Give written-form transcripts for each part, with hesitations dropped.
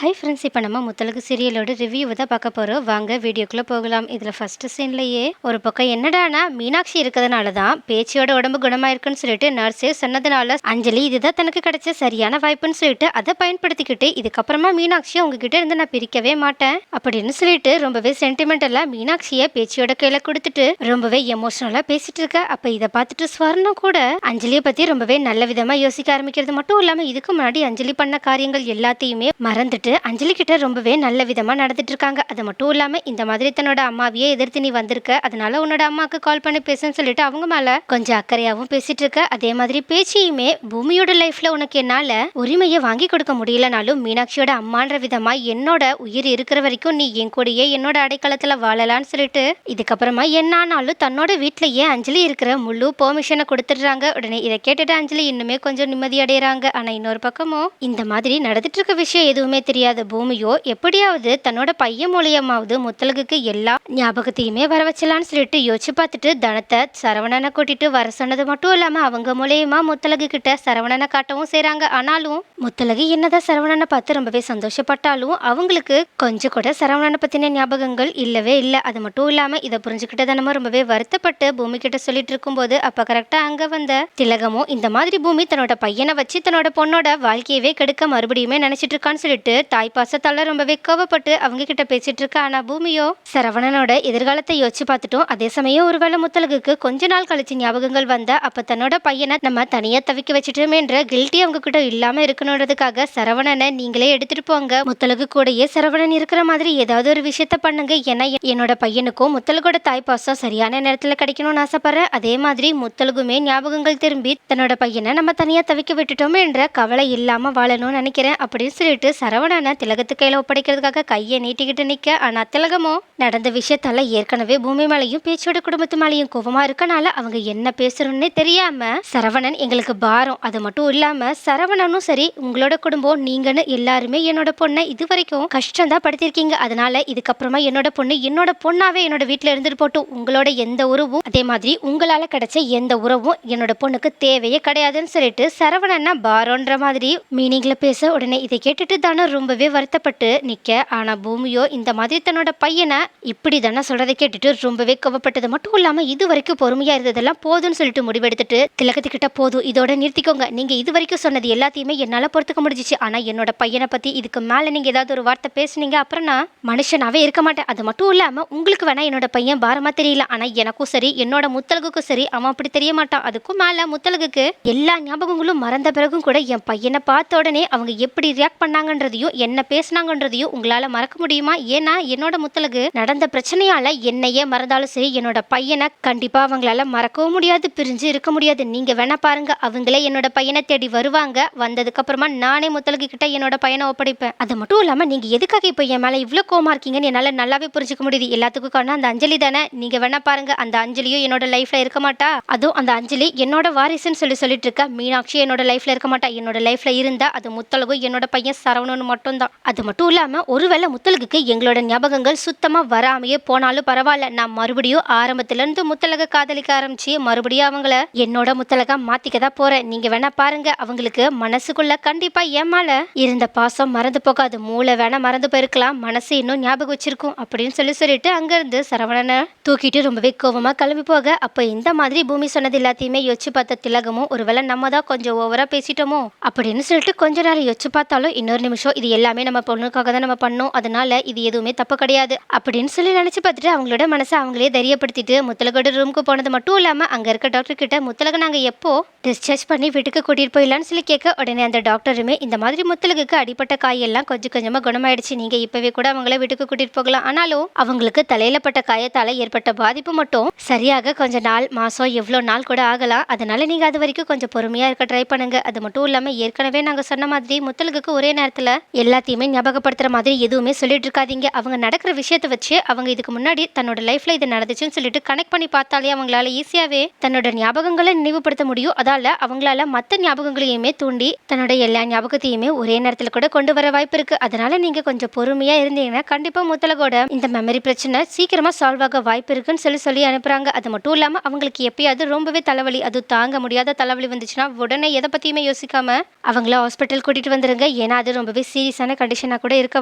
Hi friends, இப்போ நம்ம Muthazhagu சீரியலோட review தான் பார்க்க போகிறோம். வாங்க வீடியோக்குள்ளே போகலாம். இதில் ஃபஸ்ட்டு சீன்லேயே ஒரு பக்கம் என்னடானா மீனாட்சி இருக்கிறதுனால தான் பேச்சியோட உடம்பு குணமாயிருக்குன்னு சொல்லிட்டு நர்ஸே சொன்னதுனால அஞ்சலி இதுதான் தனக்கு கிடைச்ச சரியான வாய்ப்புன்னு சொல்லிட்டு அதை பயன்படுத்திக்கிட்டு இதுக்கப்புறமா மீனாட்சியை உங்ககிட்ட இருந்து நான் பிரிக்கவே மாட்டேன் அப்படின்னு சொல்லிட்டு ரொம்பவே சென்டிமெண்டலாக மீனாட்சியை பேச்சியோட கையில் கொடுத்துட்டு ரொம்பவே எமோஷனலாக பேசிட்டு இருக்க. அப்போ இதை பார்த்துட்டு ஸ்வர்ணம் கூட அஞ்சலியை பற்றி ரொம்பவே நல்ல விதமாக யோசிக்க ஆரம்பிக்கிறது மட்டும் இல்லாமல் இதுக்கு முன்னாடி அஞ்சலி பண்ண காரியங்கள் எல்லாத்தையுமே மறந்துட்டு அஞ்சலி கிட்ட ரொம்பவே நல்ல விதமா நடந்துட்டு இருக்காங்க. அது மட்டும் இல்லாம இந்த மாதிரி தன்னோட அம்மாவையே எதிர்த்து நீ வந்திருக்க, அதனால உன்னோட அம்மாவுக்கு கால் பண்ணி பேசுன்னு சொல்லிட்டு அவங்க மேல கொஞ்சம் அக்கறையாவும் பேசிட்டு இருக்க. அதே மாதிரி பேச்சியுமே பூமியோட லைஃப்ல உனக்கு என்னால உரிமையை வாங்கி கொடுக்க முடியலனாலும் மீனாட்சியோட அம்மான்ற விதமா என்னோட உயிர் இருக்கிற வரைக்கும் நீ என் கூடயே என்னோட அடைக்கலத்துல வாழலான்னு சொல்லிட்டு இதுக்கப்புறமா என்னானாலும் தன்னோட வீட்லயே அஞ்சலி இருக்கிற முழு பெர்மிஷனை கொடுத்துடுறாங்க. உடனே இதை கேட்டுட்டு அஞ்சலி இன்னுமே கொஞ்சம் நிம்மதி அடைகிறாங்க. ஆனா இன்னொரு பக்கமும் இந்த மாதிரி நடந்துட்டு இருக்க விஷயம் எதுவுமே தெரியாத பூமியோ எப்படியாவது தன்னோட பையன் மூலியமாவது முத்தழகுக்கு எல்லா ஞாபகத்தையுமே வர வச்சலான்னு சொல்லிட்டு யோசிச்சு பார்த்துட்டு தனத்தை சரவணனை கூட்டிட்டு வர சொன்னது மட்டும் இல்லாம அவங்க மூலியமா முத்தழகு கிட்ட சரவணனை காட்டவும் செய்றாங்க. ஆனாலும் முத்தழகு என்னதான் சரவணனை பார்த்து ரொம்பவே சந்தோஷப்பட்டாலும் அவங்களுக்கு கொஞ்சம் கூட சரவணனை பத்தின ஞாபகங்கள் இல்லவே இல்லை. அது மட்டும் இல்லாம இதை புரிஞ்சுக்கிட்ட தினமும் ரொம்பவே வருத்தப்பட்டு பூமி கிட்ட சொல்லிட்டு இருக்கும்போது அப்ப கரெக்டா அங்க வந்த திலகமும் இந்த மாதிரி பூமி தன்னோட பையனை வச்சு தன்னோட பொண்ணோட வாழ்க்கையவே கெடுக்க மறுபடியுமே நினைச்சிட்டு இருக்கான்னு சொல்லிட்டு தாய் பாசத்தால ரொம்பவே கோவப்பட்டு அவங்க கிட்ட பேசிட்டு இருக்கா. ஆனா பூமியோ சரவணனோட எதிர்காலத்தை யோசிச்சு பார்த்துட்டோம். அதே சமயம் ஒருவேளை முத்தழகுக்கு கொஞ்ச நாள் கழிச்சு ஞாபகங்கள் வந்த அப்ப தன்னோட பையனை நம்ம தனியா தவிக்க வச்சுட்டோமேன்ற கில்ட்டி அவங்க கிட்ட இல்லாம இருக்கணுன்றதுக்காக சரவணனை நீங்களே எடுத்துட்டு போங்க, முத்தழகு கூடயே சரவணன் இருக்கிற மாதிரி ஏதாவது ஒரு விஷயத்த பண்ணுங்க, ஏன்னா என்னோட பையனுக்கும் முத்தழகோட தாய் பாசம் சரியான நேரத்துல கிடைக்கணும்னு ஆசைப்படுறேன். அதே மாதிரி முத்தழகுமே ஞாபகங்கள் திரும்பி தன்னோட பையனை நம்ம தனியா தவிக்க விட்டுட்டோமே என்ற கவலை இல்லாம வாழணும்னு நினைக்கிறேன் அப்படின்னு சொல்லிட்டு சரவணனை திலகத்து கையில ஒப்படைக்கிறதுக்காக கையை நீட்டிக்கிட்டு நிக்க. ஆனா திலகமோ நடந்த விஷயத்தால ஏற்கனவே பூமி மேலையும் பேச்சோட குடும்பத்து மேலையும் கோபமா இருக்கனால அவங்க என்ன பேசுறோன்னே தெரியாம சரவணன் எங்களுக்கு பாரம், அது மட்டும் இல்லாம சரவணனும் சரி உங்களோட குடும்பம் நீங்கன்னு எல்லாருமே என்னோட பொண்ணை இது வரைக்கும் கஷ்டம் தான் படுத்திருக்கீங்க, அதனால இதுக்கப்புறமா என்னோட பொண்ணு என்னோட பொண்ணாவே என்னோட வீட்டுல இருந்துட்டு போட்டும், உங்களோட எந்த உறவும் அதே மாதிரி உங்களால கிடைச்ச எந்த உறவும் என்னோட பொண்ணுக்கு தேவையே கிடையாதுன்னு சொல்லிட்டு சரவணன்னா பாரோன்ற மாதிரி மீனிங்ல பேச. உடனே இதை கேட்டுட்டு தானே ரொம்பவே வருத்தப்பட்டு நிக்க. ஆனா பூமியோ இந்த மாதிரி தன்னோட பையனை இப்படி தானே சொல்றதை கேட்டுட்டு ரொம்பவே கோவப்பட்டது மட்டும் இல்லாம இது வரைக்கும் பொறுமையா இருந்ததெல்லாம் போதும்னு சொல்லிட்டு முடிவெடுத்துட்டு திலகத்துக்கிட்ட போதும் இதோட நிறுத்திக்கோங்க, நீங்க இது வரைக்கும் சொன்னது எல்லாத்தையுமே என்னால பொறுத்துக்க முடிஞ்சிச்சு, ஆனா என்னோட பையனை பத்தி இதுக்கு மேல நீங்க ஏதாவது ஒரு வார்த்தை பேசுனீங்க அப்புறம் நான் மனுஷனாவே இருக்க மாட்டேன். அது மட்டும் இல்லாம உங்களுக்கு வேணா என்னோட பையன் பாரமா தெரியல, ஆனா எனக்கும் சரி என்னோட முத்தழகுக்கும் சரி அவன் அப்படி தெரிய மாட்டான். அதுக்கும் மேல முத்தழகுக்கு எல்லா ஞாபகங்களும் மறந்த பிறகும் கூட என் பையனை பார்த்த உடனே அவங்க எப்படி ரியாக்ட் பண்ணாங்கன்றதையும் என்ன பேசினாங்கன்றதையும் உங்களால மறக்க முடியுமா? ஏன்னா என்னோட முத்தழகு நடந்த பிரச்சனையால என்னையே மறந்தாலும் சரி என்னோட பையனை கண்டிப்பா அவங்களால மறக்கவும் முடியாது, பிரிஞ்சு இருக்க முடியாது. நீங்க வேணா பாருங்க, அவங்களே என்னோட பையனை தேடி வருவாங்க, வந்ததுக்கு அப்புறமா நானே முத்தழகு கிட்ட என்னோட பையனை ஒப்படைப்பேன். அது மட்டும் இல்லாம நீங்க எதுக்காக இப்ப என் மேல இவ்வளவு கோவமா இருக்கீங்கன்னு என்னால நல்லாவே புரிஞ்சுக்க முடியுது. எல்லாத்துக்கும் காரணம் அந்த அஞ்சலி தானே. நீங்க வேணா பாருங்க, அந்த அஞ்சலியும் என்னோட லைஃப்ல இருக்க மாட்டா, அதுவும் அந்த அஞ்சலி என்னோட வாரிசுன்னு சொல்லிட்டு இருக்க. மீனாட்சி என்னோட லைஃப்ல இருக்க மாட்டா, என்னோட லைஃப்ல இருந்தா அது முத்தழகு என்னோட பையன் சரவணன் மட்டும்தான். அது மட்டும் இல்லாம ஒருவேளை முத்தழகுக்கு எங்களோட ஞாபகங்கள் சுத்தமா வராமையே போனாலும் பரவாயில்ல, நான் மறுபடியும் ஆரம்பத்துல இருந்து முத்தழக காதலிக்க ஆரம்பிச்சு மறுபடியும் அவங்கள என்னோட முத்தழகா மாத்திக்கதான் போறேன். நீங்க வேணா பாருங்க, அவங்களுக்கு மனசுக்குள்ள கண்டிப்பா என் மேல இருந்த பாசம் மறந்து போகாது, மூளை வேணா மறந்து போயிருக்கலாம், மனசு இன்னும் ஞாபகம் வச்சிருக்கும் அப்படின்னு சொல்லிட்டு அங்க இருந்து சரவணனை தூக்கிட்டு ரொம்பவே கோவமா கிளம்பி போக. அப்ப இந்த மாதிரி பூமி சொன்னது எல்லாத்தையுமே யோசிச்சு பார்த்த திலகமும் ஒருவேளை நம்ம தான் கொஞ்சம் ஓவரா பேசிட்டோமோ அப்படின்னு சொல்லிட்டு கொஞ்ச நேரம் யோசிச்சு பார்த்தாலும் இன்னொரு நிமிஷம் இது எல்லாமே நம்ம பொண்ணுக்காக தான் நம்ம பண்ணோம், அதனால இது எதுவுமே தப்பு கிடையாது அப்படின்னு சொல்லி நினைச்சு பார்த்துட்டு அவங்களோட மனசை அவங்களே தைரியப்படுத்திட்டு முத்தழகோட ரூமுக்கு போனது மட்டும் இல்லாம அங்க இருக்க டாக்டர் கிட்ட முத்தழக நாங்க எப்போ டிஸ்சார்ஜ் பண்ணி வீட்டுக்கு கூட்டிட்டு போயிடலான்னு சொல்லி கேட்க. உடனே அந்த டாக்டருமே இந்த மாதிரி முத்தழகுக்கு அடிப்பட்ட காயெல்லாம் கொஞ்சம் கொஞ்சமா குணமாயிடுச்சு, நீங்க இப்பவே கூட அவங்கள வீட்டுக்கு கூட்டிட்டு போகலாம், ஆனாலும் அவங்களுக்கு தலையில பட்ட காயத்தால ஏற்பட்ட பாதிப்பு மட்டும் சரியாக கொஞ்சம் நாள் மாசம் எவ்வளவு நாள் கூட ஆகலாம், அதனால நீங்க அது வரைக்கும் கொஞ்சம் பொறுமையா இருக்க ட்ரை பண்ணுங்க. அது மட்டும் இல்லாம ஏற்கனவே நாங்க சொன்ன மாதிரி முத்தழகுக்கு ஒரே நேரத்துல எல்லாத்தையுமே ஞாபகப்படுத்துற மாதிரி எதுவுமே சொல்லிட்டு இருக்காதீங்க, அவங்க நடக்கிற விஷயத்த வச்சு அவங்க இதுக்கு முன்னாடி தன்னோட லைஃப்ல இது நடந்துச்சுன்னு சொல்லிட்டு கனெக்ட் பண்ணி பார்த்தாலே அவங்களால ஈஸியாவே தன்னோட ஞாபகங்களை நினைவுபடுத்த முடியும். அதால அவங்களால மற்ற ஞாபகங்களையுமே தூண்டி தன்னோட எல்லா ஞாபகத்தையுமே ஒரே நேரத்துல கூட கொண்டு வர வாய்ப்பு இருக்கு. அதனால நீங்க கொஞ்சம் பொறுமையா இருந்தீங்கன்னா கண்டிப்பா முத்தழகோட இந்த மெமரி பிரச்சனை சீக்கிரமா சால்வ் ஆக வாய்ப்பு இருக்குன்னு சொல்லி அனுப்புறாங்க. அது மட்டும் இல்லாம அவங்களுக்கு எப்பயாவது ரொம்பவே தலைவலி, அது தாங்க முடியாத தலைவலி வந்துச்சுன்னா உடனே எதை பத்தியுமே யோசிக்காம அவங்கள ஹாஸ்பிட்டல் கூட்டிட்டு வந்துருங்க, ஏன்னா அது ரொம்பவே சீரியஸ் சீரியஸான கண்டிஷனா கூட இருக்க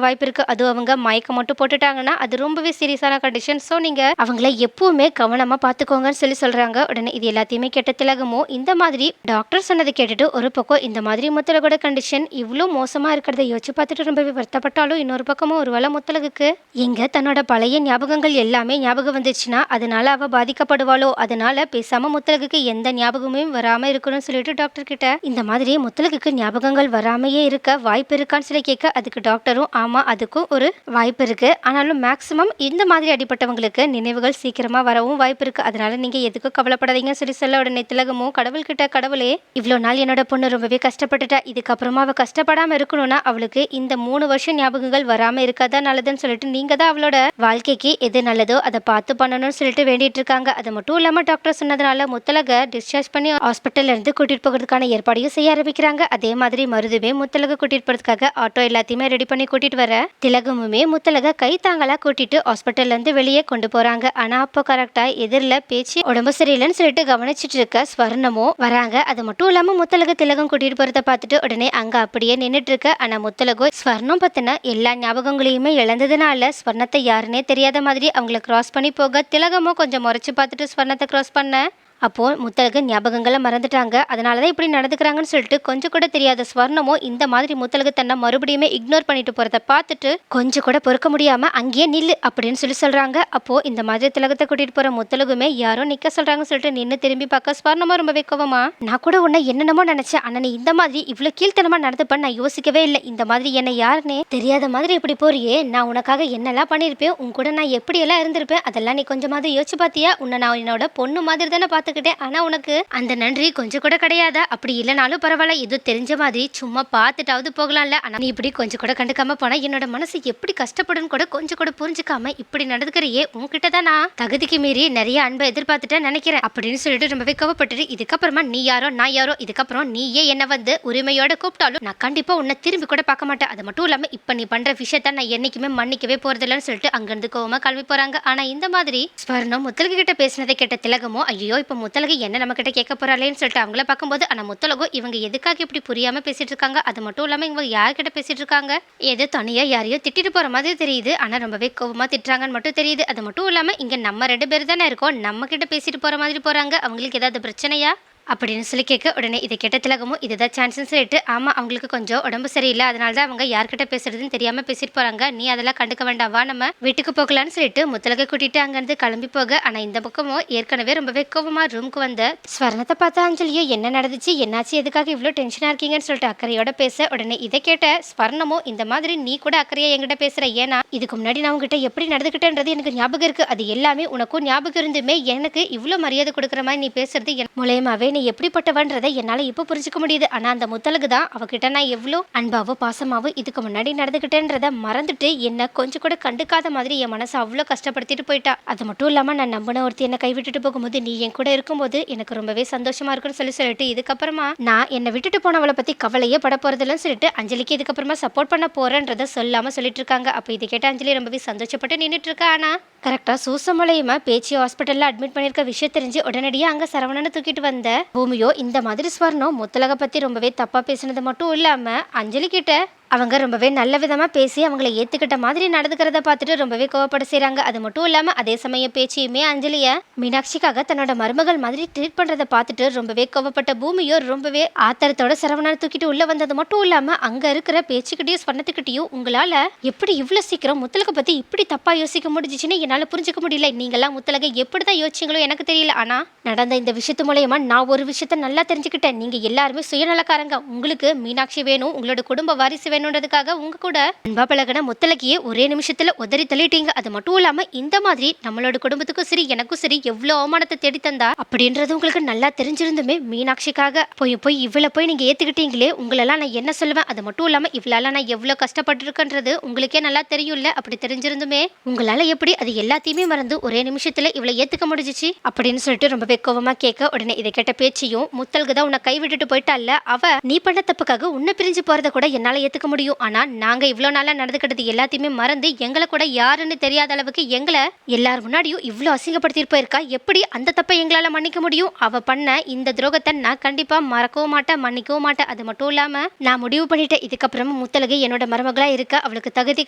வாய்ப்பு இருக்கு. அதுவும் அவங்க மயக்கம் மட்டும் போட்டுட்டாங்கன்னா அது ரொம்பவே சீரியஸான கண்டிஷன். ஸோ நீங்க அவங்கள எப்பவுமே கவனமா பாத்துக்கோங்கன்னு சொல்றாங்க. உடனே இது எல்லாத்தையுமே கேட்ட திலகமும் இந்த மாதிரி டாக்டர் சொன்னதை கேட்டுட்டு ஒரு பக்கம் இந்த மாதிரி முத்தலகோட கண்டிஷன் இவ்வளோ மோசமா இருக்கிறத யோசிச்சு பார்த்துட்டு ரொம்பவே வருத்தப்பட்டாலும் இன்னொரு பக்கமும் ஒருவேளை முத்தலகுக்கு எங்க தன்னோட பழைய ஞாபகங்கள் எல்லாமே ஞாபகம் வந்துச்சுன்னா அதனால அவ பாதிக்கப்படுவாளோ, அதனால பேசாம முத்தலகுக்கு எந்த ஞாபகமுமே வராம இருக்கணும்னு சொல்லிட்டு டாக்டர் கிட்ட இந்த மாதிரி முத்தலகுக்கு ஞாபகங்கள் வராமையே இருக்க வாய்ப்பு இருக்கான்னு சொல்லி கேட்க அதுக்கு டாக்டரும் ஆமா அதுக்கும் ஒரு வாய்ப்பு இருக்கு, ஆனாலும் மேக்சிமம் இந்த மாதிரி அடிப்பட்டவங்களுக்கு நினைவுகள் சீக்கிரமா வரவும் வாய்ப்பு இருக்கு, அதனால நீங்க எதுக்கும் கவலைப்படாதீங்கன்னு சொல்ல உடனே திலகமும் கடவுள்கிட்ட கடவுளே இவ்வளோ நாள் என்னோட பொண்ணு ரொம்பவே கஷ்டப்பட்டுட்டா, இதுக்கப்புறமா அவள் கஷ்டப்படாமல் இருக்கணும்னா அவளுக்கு இந்த 3 வருஷம் ஞாபகங்கள் வராமல் இருக்காதான் நல்லதுன்னு சொல்லிட்டு நீங்கள் தான் அவளோட வாழ்க்கைக்கு எது நல்லதோ அதை பார்த்து பண்ணணும்னு சொல்லிட்டு வேண்டிட்டு இருக்காங்க. அது மட்டும் இல்லாமல் டாக்டர் சொன்னதுனால முத்தலகை டிஸ்சார்ஜ் பண்ணி ஹாஸ்பிட்டல்ல இருந்து கூட்டிட்டு போகிறதுக்கான ஏற்பாடையும் செய்ய ஆரம்பிக்கிறாங்க. அதே மாதிரி மருதுவே முத்தலகை கூட்டிட்டு போகிறதுக்காக ஆட்டோ எல்லாத்தையுமே ரெடி பண்ணி கூட்டிட்டு வர திலகமுமே முத்தலகை கை தாங்களா கூட்டிட்டு ஹாஸ்பிட்டல்ல இருந்து வெளியே கொண்டு போறாங்க. ஆனா அப்போ கரெக்டா எதிரில் பேச்சு உடம்பு சரியில்லைன்னு சொல்லிட்டு கவனிச்சிட்டு இருக்க ஸ்வர்ணமும் வராங்க. அது மட்டும் இல்லாம முத்தலகு திலகம் கூட்டிட்டு போறத பார்த்துட்டு உடனே அங்க அப்படியே நின்றுட்டு இருக்க. ஆனா முத்தலகு ஸ்வர்ணம் பத்தின எல்லா ஞாபகங்களையுமே இழந்ததுனால ஸ்வர்ணத்தை யாருன்னே தெரியாத மாதிரி அவங்கள கிராஸ் பண்ணி போக திலகமும் கொஞ்சம் முறைச்சு பார்த்துட்டு ஸ்வர்ணத்தை கிராஸ் பண்ண அப்போ முத்தலகு ஞாபகங்களை மறந்துட்டாங்க, அதனாலதான் இப்படி நடந்துக்கிறாங்கன்னு சொல்லிட்டு கொஞ்சம் கூட தெரியாத ஸ்வர்ணமோ இந்த மாதிரி முத்தலகு தன்னை மறுபடியுமே இக்னோர் பண்ணிட்டு போறத பார்த்துட்டு கொஞ்சம் கூட பொறுக்க முடியாம அங்கேயே நில்லு அப்படின்னு சொல்றாங்க. அப்போ இந்த மாதிரி திலகத்தை கூட்டிட்டு போற முத்தலகுமே யாரோ நிக்க சொல்றாங்கன்னு சொல்லிட்டு நின்று திரும்பி பார்க்க ஸ்வர்ணமா ரொம்பவே கோவமா நான் கூட உன்னை என்னென்னமோ நினைச்சேன், ஆனா நீ இந்த மாதிரி இவ்வளவு கீழ்த்தனமா நடந்துப்ப நான் யோசிக்கவே இல்லை, இந்த மாதிரி என்ன யாருன்னே தெரியாத மாதிரி இப்படி போறியே, நான் உனக்காக என்னெல்லாம் பண்ணிருப்பேன், உன் கூட நான் எப்படி எல்லாம் இருந்திருப்பேன், அதெல்லாம் நீ கொஞ்சமாவது யோசிச்சு பாத்தியா, உன்னை நான் என்னோட பொண்ணு மாதிரி தானே பார்த்து ஆனா உனக்கு அந்த நன்றி கொஞ்சம் கூட கிடையாதா, அப்படி இல்லைனாலும் பரவாயில்ல ஏதோ தெரிஞ்ச மாதிரி சும்மா பார்த்துட்டாவது போகலாம்ல, ஆனா நீ இப்படி கொஞ்சம் கூட கண்டுக்காம போனா என்னோட மனசு எப்படி கஷ்டப்படும் கூட கொஞ்சம் கூட புரிஞ்சுக்காம இப்படி நடந்துக்கிறையே, உன்கிட்ட தான் நான் தகுதிக்கு மீறி நிறைய அன்பை எதிர்பார்த்துட்டேன் நினைக்கிறேன் அப்படின்னு சொல்லிட்டு ரொம்பவே கோவப்பட்டுட்டு இதுக்கப்புறமா நீ யாரோ நான் யாரோ, இதுக்கப்புறம் நீயே என்ன வந்து உரிமையோட கூப்பிட்டாலும் நான் கண்டிப்பா உன்னை திரும்பி கூட பார்க்க மாட்டேன், அது மட்டும் இல்லாம இப்ப நீ பண்ற விஷயத்த நான் என்னைக்குமே மன்னிக்கவே போறதில்லன்னு சொல்லிட்டு அங்கிருந்து கோவமா கிளம்பி போறாங்க. ஆனா இந்த மாதிரி ஸ்வர்ணம் முத்தலகு கிட்ட பேசினதை கேட்ட திலகமோ ஐயோ இப்ப முத்தலகு என்ன நம்ம கிட்ட கேட்க போறாளேன்னு சொல்லிட்டு அவங்கள பார்க்கும்போது ஆனா முத்தலகு இவங்க எதுக்காக இப்படி புரியாம பேசிட்டு இருக்காங்க, அது மட்டும் இல்லாம இவங்க யார்கிட்ட பேசிட்டு இருக்காங்க ஏதோ தனியா யாரையோ திட்டிட்டு போற மாதிரி தெரியுது, ஆனா ரொம்பவே கோவமா திட்டுறாங்கன்னு மட்டும் தெரியுது. அது மட்டும் இல்லாம இங்க நம்ம 2 பேர் தானே இருக்கோம், நம்ம கிட்ட பேசிட்டு போற மாதிரி போறாங்க, அவங்களுக்கு ஏதாவது பிரச்சனையா அப்படின்னு சொல்லி கேட்க உடனே இதை கேட்ட திலகமும் இதுதான் சான்ஸ்னு சொல்லிட்டு ஆமா அவங்களுக்கு கொஞ்சம் உடம்பு சரியில்லை, அதனால தான் அவங்க யார்கிட்ட பேசுறதுன்னு தெரியாம பேசிட்டு போறாங்க, நீ அதெல்லாம் கண்டுக்க வேண்டாவா நம்ம வீட்டுக்கு போகலான்னு சொல்லிட்டு முத்தலகை கூட்டிட்டு அங்கிருந்து கிளம்பி போக. ஆனா இந்த பக்கமும் ஏற்கனவே ரொம்பவே கோவமா ரூமுக்கு வந்த ஸ்வர்ணத்தை பார்த்தா அஞ்சலியோ என்ன நடந்துச்சு என்னாச்சு எதுக்காக இவ்வளோ டென்ஷனா இருக்கீங்கன்னு சொல்லிட்டு அக்கறையோட பேச உடனே இதை கேட்ட ஸ்வர்ணமும் இந்த மாதிரி நீ கூட அக்கறையா என்கிட்ட பேசுற, ஏன்னா இதுக்கு முன்னாடி நான் உங்ககிட்ட எப்படி நடந்துக்கிட்டேன்றது எனக்கு ஞாபகம் இருக்கு, அது எல்லாமே உனக்கும் ஞாபகம் இருந்துமே எனக்கு இவ்வளோ மரியாதை கொடுக்குற மாதிரி நீ பேசுறது மூலயமாவே நீ எப்படிப்பட்டவன்றதை என்னால இப்ப புரிஞ்சுக்க முடியுது, ஆனா அந்த முத்தலகு தான் அவகிட்ட நான் எவ்வளோ அன்பாவோ பாசமாவோ இதுக்கு முன்னாடி நடந்துகிட்டேன்றத மறந்துட்டு என்ன கொஞ்சம் கூட கண்டுக்காத மாதிரி என் மனசை அவ்வளோ கஷ்டப்படுத்திட்டு போயிட்டா, அது மட்டும் இல்லாம நான் நம்பின ஒருத்தி என்னை கைவிட்டுட்டு போகும்போது நீ என் கூட இருக்கும்போது எனக்கு ரொம்பவே சந்தோஷமா இருக்குன்னு சொல்லிட்டு இதுக்கப்புறமா நான் என்னை விட்டுட்டு போனவளை பத்தி கவலையே பட போறதில்லன்னு சொல்லிட்டு அஞ்சலிக்கு இதுக்கப்புறமா சப்போர்ட் பண்ண போறேன்றத சொல்லாம சொல்லிட்டு இருக்காங்க. அப்ப இதை கேட்ட அஞ்சலி ரொம்பவே சந்தோஷப்பட்டு நின்றுட்டு இருக்கா. ஆனா கரெக்டா சூச மூலயமா பேச்சு ஹாஸ்பிட்டல்ல அட்மிட் பண்ணிருக்க விஷயம் தெரிஞ்சு உடனடியா அங்க சரவணனை தூக்கிட்டு வந்த பூமியோ இந்த மாதிரி ஸ்வர்ணம் முத்தலகை பத்தி ரொம்பவே தப்பா பேசினது மட்டும் இல்லாம அஞ்சலி கிட்ட அவங்க ரொம்பவே நல்ல விதமா பேசி அவங்கள ஏத்துக்கிட்ட மாதிரி நடந்துக்கிறத பார்த்துட்டு ரொம்பவே கோவப்பட செய்றாங்க. அது மட்டும் இல்லாம அதே சமயம் பேச்சியுமே அஞ்சலிய மீனாட்சிக்காக தன்னோட மருமகள் மாதிரி ட்ரீட் பண்றதை பார்த்துட்டு ரொம்பவே கோவப்பட்ட பூமியோ ரொம்பவே ஆத்திரத்தோட சரவணனை தூக்கிட்டு உள்ள வந்தது மட்டும் இல்லாம அங்க இருக்கிற பேச்சுக்கிட்டையும் ஸ்வர்ணத்துக்கிட்டையும் உங்களால எப்படி இவ்வளவு சீக்கிரம் முத்தலகை பத்தி இப்படி தப்பா யோசிக்க முடிஞ்சிச்சுன்னு என்னால புரிஞ்சுக்க முடியல, நீங்கெல்லாம் முத்தலகை எப்படிதான் யோசிச்சீங்களோ எனக்கு தெரியல, ஆனா நடந்த இந்த விஷயத்து மூலயமா நான் ஒரு விஷயத்த நல்லா தெரிஞ்சுக்கிட்டேன், நீங்க எல்லாருமே சுயநலக்காரங்க, உங்களுக்கு மீனாட்சி வேணும் உங்களோட குடும்ப வாரிசு வேணும்ன்றதுக்காக உங்க கூட அன்பா பழகின முத்தலகியை ஒரே நிமிஷத்துல உதறி தள்ளிட்டீங்க, அது மட்டும் இல்லாம இந்த மாதிரி நம்மளோட குடும்பத்துக்கும் சரி எனக்கும் சரி எவ்வளவு அவமானத்தை தேடி தந்தா அப்படின்றது உங்களுக்கு நல்லா தெரிஞ்சிருந்துமே மீனாட்சிக்காக போய் இவ்வளவு நீங்க ஏத்துக்கிட்டீங்களே, உங்களெல்லாம் நான் என்ன சொல்லுவேன், அது மட்டும் இல்லாம இவ்வளவு நான் எவ்வளவு கஷ்டப்பட்டிருக்கேன்றது உங்களுக்கே நல்லா தெரியும்ல, அப்படி தெரிஞ்சிருந்துமே உங்களால எப்படி அது எல்லாத்தையுமே மறந்து ஒரே நிமிஷத்துல இவ்வளவு ஏத்துக்க முடிஞ்சிச்சு அப்படின்னு சொல்லிட்டு ரொம்பவே கோவமா கேட்க உடனே இதை கேட்ட பேச்சையும் முத்தல்கு தான் உன்னை கை விட்டுட்டு போயிட்டால, அவ நீ பண்ண தப்புக்காக உன்னை பிரிஞ்சு போறத கூட என்னால ஏத்துக்க முடியும். ஆனா நாங்க இவ்வளோ நாளா நடந்துக்கிட்டது எல்லாத்தையுமே மறந்து எங்களை கூட யாருன்னு தெரியாத அளவுக்கு எங்களை எல்லார் முன்னாடியும் இவ்வளோ அசிங்கப்படுத்திட்டு போயிருக்கா. எப்படி அந்த தப்பை எங்களால் மன்னிக்க முடியும்? அவ பண்ண இந்த துரோகத்தை நான் கண்டிப்பா மறக்கவும் மாட்டேன், மன்னிக்கவும் மாட்டேன். அது மட்டும் இல்லாம நான் முடிவு பண்ணிட்டேன், இதுக்கப்புறமா முத்தழகு என்னோட மருமகளா இருக்க அவளுக்கு தகுதி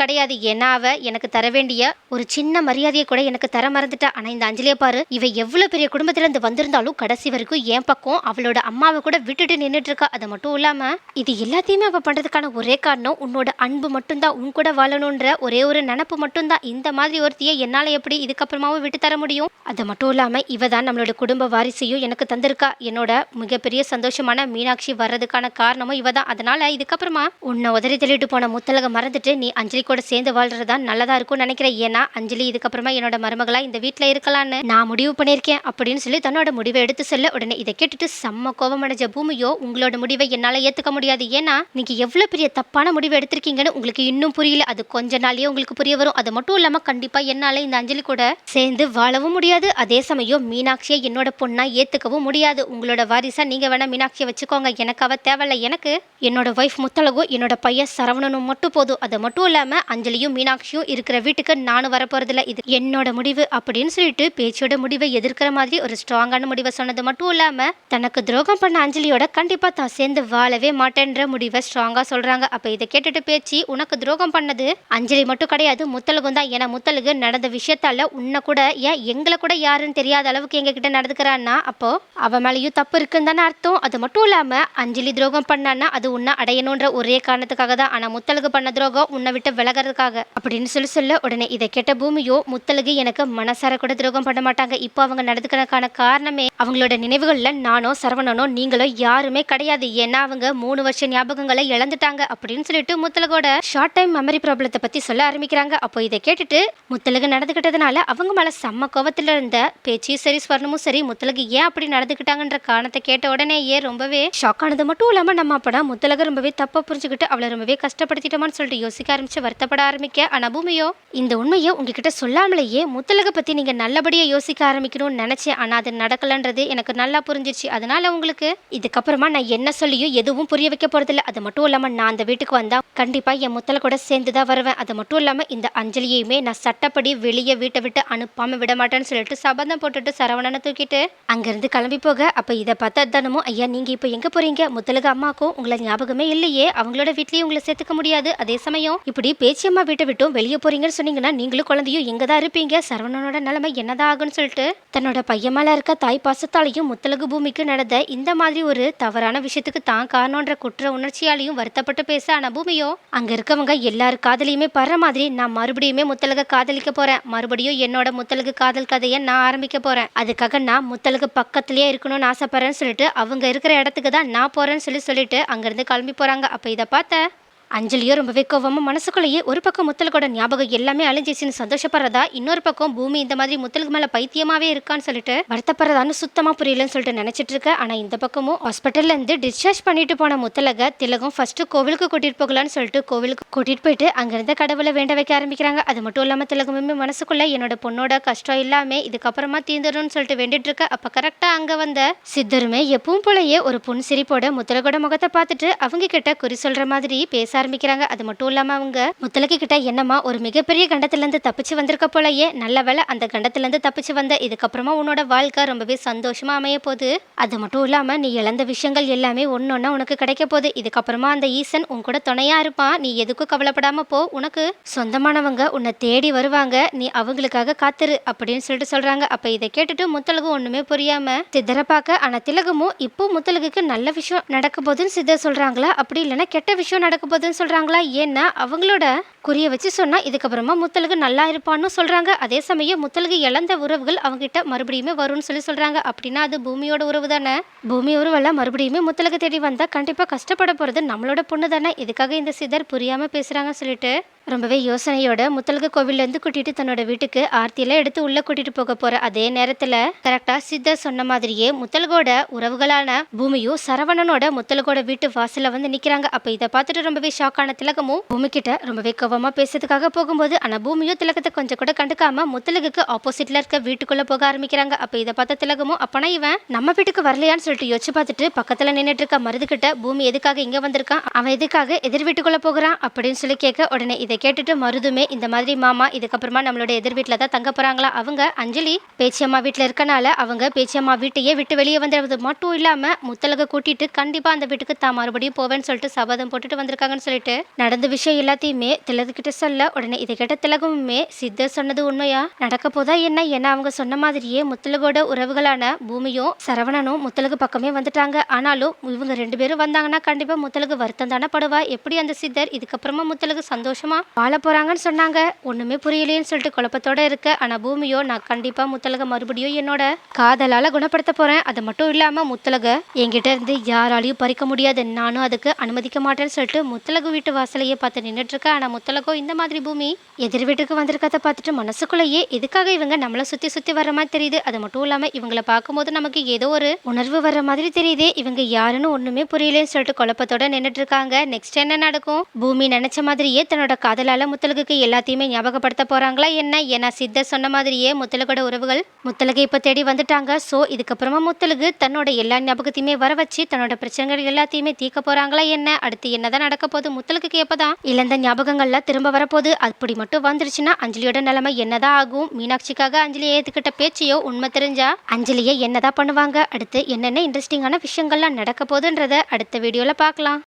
கிடையாது. ஏன்னா அவ எனக்கு தர வேண்டிய ஒரு சின்ன மரியாதையை கூட எனக்கு தர மறந்துட்டா. ஆனா இந்த அஞ்சலியை பாரு, இவ எவ்வளவு பெரிய குடும்பத்துல இருந்து வந்திருந்தாலும் கடைசி வரைக்கும் என் பக்கம் அவளோட அம்மாவை கூட விட்டுட்டு நின்றுட்டு இருக்கா. அது மட்டும் இல்லாம இது எல்லாத்தையுமே அவ பண்றதுக்கான ஒரே காரணம் உன்னோட அன்பு மட்டும்தான், உன் கூட வாழணுன்ற ஒரே ஒரு நினப்பு மட்டும்தான். இந்த மாதிரி ஒருத்தியை என்னால எப்படி இதுக்கப்புறமாவும் விட்டு தர முடியும்? அது மட்டும் இல்லாம இவ தான் நம்மளோட குடும்ப வாரிசையும் எனக்கு தந்திருக்கா. என்னோட மிகப்பெரிய சந்தோஷமான மீனாட்சி வர்றதுக்கான காரணமும் இவ தான். அதனால இதுக்கப்புறமா உன்னை உதறி தள்ளிட்டு போன முத்தழக மறந்துட்டு நீ அஞ்சலி கூட சேர்ந்து வாழ்றதா நல்லதா இருக்கும்னு நினைக்கிறேன். ஏன்னா அஞ்சலி இதுக்கப்புறமா என்னோட மருமகளா இந்த வீட்டுல இருக்கலான்னு நான் முடிவு பண்ணியிருக்கேன் அப்படின்னு சொல்லி தன்னோட முடிவை எடுத்து சொல்ல, உடனே இதை கேட்டுட்டு செம்ம கோபம் அடைஞ்ச பூமியோ, உங்களோட முடிவை என்னால ஏத்துக்க முடியாது. ஏன்னா நீங்க எவ்வளவு பெரிய தப்பான முடிவை எடுத்திருக்கீங்கன்னு உங்களுக்கு இன்னும் புரியல. அது கொஞ்ச நாளையே உங்களுக்கு புரிய வரும். அது மட்டும் இல்லாம கண்டிப்பா என்னால இந்த அஞ்சலி கூட சேர்ந்து வாழவும் முடியாது. அதே சமயம் மீனாட்சியை என்னோட பொண்ணா ஏத்துக்கவும் முடியாது. உங்களோட வாரிசா நீங்க வேணா மீனாட்சியை வச்சுக்கோங்க, எனக்கு அவ தேவையில்ல. எனக்கு என்னோட ஒய்ஃப் முத்தழகும் என்னோட பையன் சரவணனும் மட்டும் போதும். அது மட்டும் இல்லாம அஞ்சலியும் மீனாட்சியும் இருக்கிற வீட்டுக்கு நானும் வரப்போறதில்ல, இது என்னோட முடிவு அப்படின்னு சொல்லிட்டு பேச்சோட முடிவை எதிர்க்கிற மாதிரி ஒரு ஸ்ட்ராங்கான முடிவை சொன்னது மட்டும் இல்லாம தனக்கு துரோகம் பண்ண அஞ்சலியோட கண்டிப்பா தான் சேர்ந்து வாழவே மாட்டேன்ற முடிவை ஸ்ட்ராங்கா சொல்றாங்க. அப்ப இதை கேட்டுட்டு பேச்சு, உனக்கு துரோகம் பண்ணது அஞ்சலி மட்டும் கிடையாது, முத்தழகும் தான். ஏன்னா முத்தழகு நடந்த விஷயத்தால உன்னை கூட ஏன் எங்களை கூட யாருன்னு தெரியாத அளவுக்கு எங்க கிட்ட நடந்துக்கிறான்னா அப்போ அவ மேலேயும் தப்பு இருக்குன்னு தானே அர்த்தம். அது மட்டும் இல்லாம அஞ்சலி துரோகம் பண்ணான்னா அது உன்னை அடையணுன்ற ஒரே காரணத்துக்காக தான். ஆனா முத்தழகு பண்ண துரோகம் உன்னை விட்டு விலகிறதுக்காக அப்படின்னு சொல்ல உடனே இதை கேட்ட பூமியோ, முத்தழகு எனக்கு மனசார கூட துரோகம் பண்ண மாட்டாங்க. இப்போ அவங்க நடந்துக்கிறதுக்கான காரணமே அவங்களோட நினைவுகள்ல நானோ சரவணனோ நீங்களோ யாருமே கிடையாது. ஏன்னா அவங்க 3 வருஷ ஞாபகங்களை இழந்துட்டாங்க அப்படின்னு சொல்லிட்டு முத்தழகோட ஷார்ட் டைம் மெமரி ப்ராப்ளத்தை பத்தி சொல்ல ஆரம்பிக்கிறாங்க. அப்போ இதை கேட்டுட்டு முத்தழகு நடந்துகிட்டதுனால அவங்க மேல செம்ம கோவத்துல இருந்த பேச்சியும் சரி ஸ்வர்ணமும் சரி முத்தழகு ஏன் அப்படி நடந்துக்கிட்டாங்கன்ற காரணத்தை கேட்ட உடனேயே ரொம்பவே ஷாக் ஆனது மட்டும் இல்லாம நம்ம அப்படா முத்தழகு ரொம்பவே தப்பா புரிஞ்சுக்கிட்டு அவளை ரொம்பவே கஷ்டப்படுத்திட்டோமான்னு சொல்லிட்டு யோசிக்க ஆரம்பிச்சு வருத்தப்பட ஆரம்பிக்க, ஆனா பூமியோ இந்த உண்மையை உங்ககிட்ட சொல்லாமலேயே முத்தழக பத்தி நீங்க நல்லபடியா யோசிக்க ஆரம்பிக்கணும்னு நினைச்சேன். ஆனா அது நடக்கலன்றது எனக்கு நல்லா புரிஞ்சிச்சு. அதனால உங்களுக்கு இதுக்கப்புறமா நான் என்ன சொல்லியும் எதுவும் புரிய வைக்க போறதில்ல. அது மட்டும் இல்லாம நான் அந்த வீட்டுக்கு வந்தா கண்டிப்பா என் முத்தல கூட சேர்ந்துதான் வருவேன். அது மட்டும் இல்லாம இந்த அஞ்சலியையுமே நான் சட்டப்படி வெளியே வீட்டை விட்டு அனுப்பாம விட மாட்டேன்னு சொல்லிட்டு சபதம் போட்டுட்டு சரவணனை தூக்கிட்டு அங்கிருந்து கிளம்பி போக, அப்ப இதை பார்த்தா தனமும், ஐயா நீங்க இப்ப எங்க போறீங்க? முத்தலகு அம்மாக்கும் உங்களை ஞாபகமே இல்லையே, அவங்களோட வீட்லயும் உங்களை சேர்த்துக்க முடியாது. அதே சமயம் இப்படி பேச்சியம்மா வீட்டை விட்டும் வெளியே போறீங்கன்னு சொன்னீங்கன்னா நீங்களும் குழந்தையும் எங்கதான் இருப்பீங்க? சரவணனோட நிலைமை என்னதான் ஆகுன்னு சொல்லிட்டு தன்னோட பையன் மேல இருக்க தாய் பாசத்தாலையும் முத்தலகு பூமிக்கு நடந்த இந்த மாதிரி ஒரு தவறான விஷயத்துக்கு தான் காரணம்ன்ற குற்ற உணர்ச்சியாலையும் வருத்தப்பட்டு பேச, ஆனா பூமியோ அங்க இருக்கவங்க எல்லாரு காதலியுமே படுற மாதிரி நான் மறுபடியுமே முத்தலக காதலிக்க போறேன், மறுபடியும் என்னோட முத்தலகு காதல் கதையை நான் ஆரம்பிக்க போறேன், அதுக்காக நான் முத்தலகு பக்கத்திலேயே இருக்கணும்னு ஆசைப்படுறேன்னு சொல்லிட்டு அவங்க இருக்கிற இடத்துக்கு தான் நான் போறேன்னு சொல்லிட்டு அங்கிருந்து கிளம்பி போறாங்க. அப்ப இதை பார்த்த அஞ்சலியோ ரொம்பவே கோவமா மனசுக்குள்ளேயே ஒரு பக்கம் முத்தலகோட ஞாபகம் எல்லாமே அழிஞ்சிச்சுன்னு சந்தோஷப்படுறதா, இன்னொரு பக்கம் பூமி இந்த மாதிரி முத்தலுக்கு மேல பைத்தியமாவே இருக்கான்னு சொல்லிட்டு வருத்தப்படுறதான்னு சுத்தமா புரியலன்னு சொல்லிட்டு நினைச்சிட்டு இருக்க. ஆனா இந்த பக்கமும் ஹாஸ்பிட்டல்ல இருந்து டிஸ்சார்ஜ் பண்ணிட்டு போன முத்தலக திலகம் ஃபர்ஸ்ட் கோவிலுக்கு கூட்டிட்டு போகலான்னு சொல்லிட்டு கோவிலுக்கு கூட்டிட்டு போயிட்டு அங்கிருந்த கடவுளை வேண்ட வைக்க ஆரம்பிக்கிறாங்க. அது மட்டும் இல்லாம திலகமுமே மனசுக்குள்ள என்னோட பொண்ணோட கஷ்டம் இல்லாம இதுக்கப்புறமா தீந்துரும்னு சொல்லிட்டு வேண்டிட்டு இருக்க. அப்ப கரெக்டா அங்க வந்த சித்தருமே எப்பவும் போலயே ஒரு பொன் சிரிப்போட முத்தலகோட முகத்தை பார்த்துட்டு அவங்க கிட்ட குறி சொல்ற மாதிரி பேச ஆரம்பிக்கிறாங்க. அது மட்டும் இல்லாம அவங்க முத்தலகு கிட்ட என்னமா ஒரு மிகப்பெரிய கண்டத்துல இருந்து தப்பிச்சு வந்திருக்க போலயே, நல்ல வேளை அந்த கண்டத்துல இருந்து தப்பிச்சு வந்த, இதுக்கப்புறமா உன்னோட வாழ்க்கை ரொம்பவே சந்தோஷமா அமைய போகுது, அது மட்டும் இல்லாம நீ இழந்த விஷயங்கள் எல்லாமே ஒன்னொன்னா உனக்கு கிடைக்க போகுது, இதுக்கப்புறமா அந்த ஈசன் உன் கூட துணையா இருப்பான், நீ எதுக்கும் கவலைப்படாம போ, உனக்கு சொந்தமானவங்க உன்னை தேடி வருவாங்க, நீ அவங்களுக்காக காத்துரு அப்படின்னு சொல்லிட்டு சொல்றாங்க. அப்ப இதை கேட்டுட்டு முத்தலகு ஒண்ணுமே புரியாம சித்தரை பார்க்க, ஆனா திலகமும் இப்போ முத்தலகுக்கு நல்ல விஷயம் நடக்க போதுன்னு சித்தர் சொல்றாங்களா அப்படி இல்லைன்னா கெட்ட விஷயம் நடக்க போதுன்னு சொல்றாங்களா? ஏன்னா அவங்களோட குறிய வச்சு சொன்னா இதுக்கப்புறமா முத்தலகு நல்லா இருப்பான்னு சொல்றாங்க. அதே சமயம் முத்தலகு இழந்த உறவுகள் அவங்ககிட்ட மறுபடியுமே வரும்னு சொல்றாங்க. அப்படின்னா அது பூமியோட உறவு தானே, பூமி உறவெல்லாம் மறுபடியுமே முத்தலகு தேடி வந்தா கண்டிப்பா கஷ்டப்பட போறது நம்மளோட பொண்ணு தானே, இதுக்காக இந்த சித்தர் புரியாம பேசுறாங்கன்னு சொல்லிட்டு ரொம்பவே யோசனையோட முத்தலகு கோவில்ல இருந்து கூட்டிட்டு தன்னோட வீட்டுக்கு ஆர்த்தியெல்லாம் எடுத்து உள்ள கூட்டிட்டு போக போற அதே நேரத்துல கரெக்டா சித்தர் சொன்ன மாதிரியே முத்தலகோட உறவுகளான பூமியும் சரவணனோட முத்தலகோட வீட்டு வாசல்ல வந்து நிக்கிறாங்க. அப்ப இதை பார்த்துட்டு ரொம்பவே ஷாக் ஆன திலகமும் பூமி கிட்ட ரொம்பவே கோவமா பேசுறதுக்காக போகும்போது ஆனா பூமியும் திலகத்தை கொஞ்சம் கூட கண்டுக்காம முத்தலகுக்கு ஆப்போசிட்ல இருக்க வீட்டுக்குள்ள போக ஆரம்பிக்கிறாங்க. அப்ப இதை பார்த்த திலகமும் அப்பனா இவன் நம்ம வீட்டுக்கு வரலையான்னு சொல்லிட்டு யோசிச்சு பார்த்துட்டு பக்கத்துல நின்னுட்டு இருக்க மருது கிட்ட பூமி எதுக்காக இங்க வந்திருக்கான், அவன் எதுக்காக எதிர் வீட்டுக்குள்ள போகிறான் அப்படின்னு சொல்லி கேட்க உடனே இதை கேட்டுட்டு மருதுமே இந்த மாதிரி மாமா இதுக்கப்புறமா நம்மளோட எதிர் வீட்டில் தான் தங்க போறாங்களா, அவங்க அஞ்சலி பேச்சியம்மா வீட்டில் இருக்கனால அவங்க பேச்சியம்மா வீட்டையே விட்டு வெளியே வந்துடுறது மட்டும் இல்லாம முத்தலக கூட்டிட்டு கண்டிப்பா அந்த வீட்டுக்கு தான் மறுபடியும் போவேன்னு சொல்லிட்டு சபதம் போட்டுட்டு வந்திருக்காங்கன்னு சொல்லிட்டு நடந்த விஷயம் எல்லாத்தையுமே திலகிட்ட சொல்ல உடனே இதை கேட்ட திலகமுமே சித்தர் சொன்னது உண்மையா நடக்க போதா என்ன, ஏன்னா அவங்க சொன்ன மாதிரியே முத்தலகோட உறவுகளான பூமியும் சரவணனும் முத்தலகு பக்கமே வந்துட்டாங்க. ஆனாலும் இவங்க 2 பேரும் வந்தாங்கன்னா கண்டிப்பா முத்தலகு வருத்தம் தானே படுவா. எப்படி அந்த சித்தர் இதுக்கப்புறமா முத்தலகு சந்தோஷமா வாழ போறாங்கன்னு சொன்னாங்க, ஒண்ணுமே புரியலையேன்னு சொல்லிட்டு குழப்பத்தோட இருக்க. ஆனா பூமியோ நான் கண்டிப்பா முத்தலக மறுபடியும் என்னோட காதலால குணப்படுத்த போறேன், அது மட்டும் இல்லாம முத்தலக என்கிட்ட இருந்து யாராலையும் பறிக்க முடியாது, நானும் அதுக்கு அனுமதிக்க மாட்டேன்னு சொல்லிட்டு முத்தலகு வீட்டு வாசலையே பார்த்து நின்றுட்டு இருக்க. ஆனா முத்தலகோ இந்த மாதிரி பூமி எதிர் வீட்டுக்கு வந்திருக்கத பார்த்துட்டு மனசுக்குள்ளேயே எதுக்காக இவங்க நம்மள சுத்தி சுத்தி வர்ற மாதிரி தெரியுது, அது மட்டும் இல்லாம இவங்களை பார்க்கும்போது நமக்கு ஏதோ ஒரு உணர்வு வர்ற மாதிரி தெரியுதே, இவங்க யாருன்னு ஒண்ணுமே புரியலன்னு சொல்லிட்டு குழப்பத்தோட நின்றுட்டு இருக்காங்க. நெக்ஸ்ட் என்ன நடக்கும், பூமி நினைச்ச மாதிரியே தன்னோட காதலால முத்தலகுக்கு எல்லாத்தையுமே ஞாபகப்படுத்த போறாங்களா என்ன, ஏன்னா சித்தர் சொன்ன மாதிரியே முத்தலகோட உறவுகள் முத்தலகை இப்ப தேடி வந்துட்டாங்க. சோ இதுக்கப்புறமா முத்தலகு தன்னோட எல்லா ஞாபகத்தையுமே வர வச்சு தன்னோட பிரச்சனைகள் எல்லாத்தையுமே தீர்க்க போறாங்களா என்ன, அடுத்து என்னதான் நடக்க போகுது, முத்தலகுக்கு எப்பதான் இழந்த ஞாபகங்கள்லாம் திரும்ப வரப்போகுது, அப்படி மட்டும் வந்துருச்சுன்னா அஞ்சலியோட நிலைமை என்னதான் ஆகும், மீனாட்சிக்காக அஞ்சலியை ஏத்துக்கிட்ட பேச்சையோ உண்மை தெரிஞ்சா அஞ்சலியை என்னதான் பண்ணுவாங்க, அடுத்து என்னென்ன இன்ட்ரெஸ்டிங்கான விஷயங்கள்லாம் நடக்க போகுதுன்றத அடுத்த வீடியோல பார்க்கலாம்.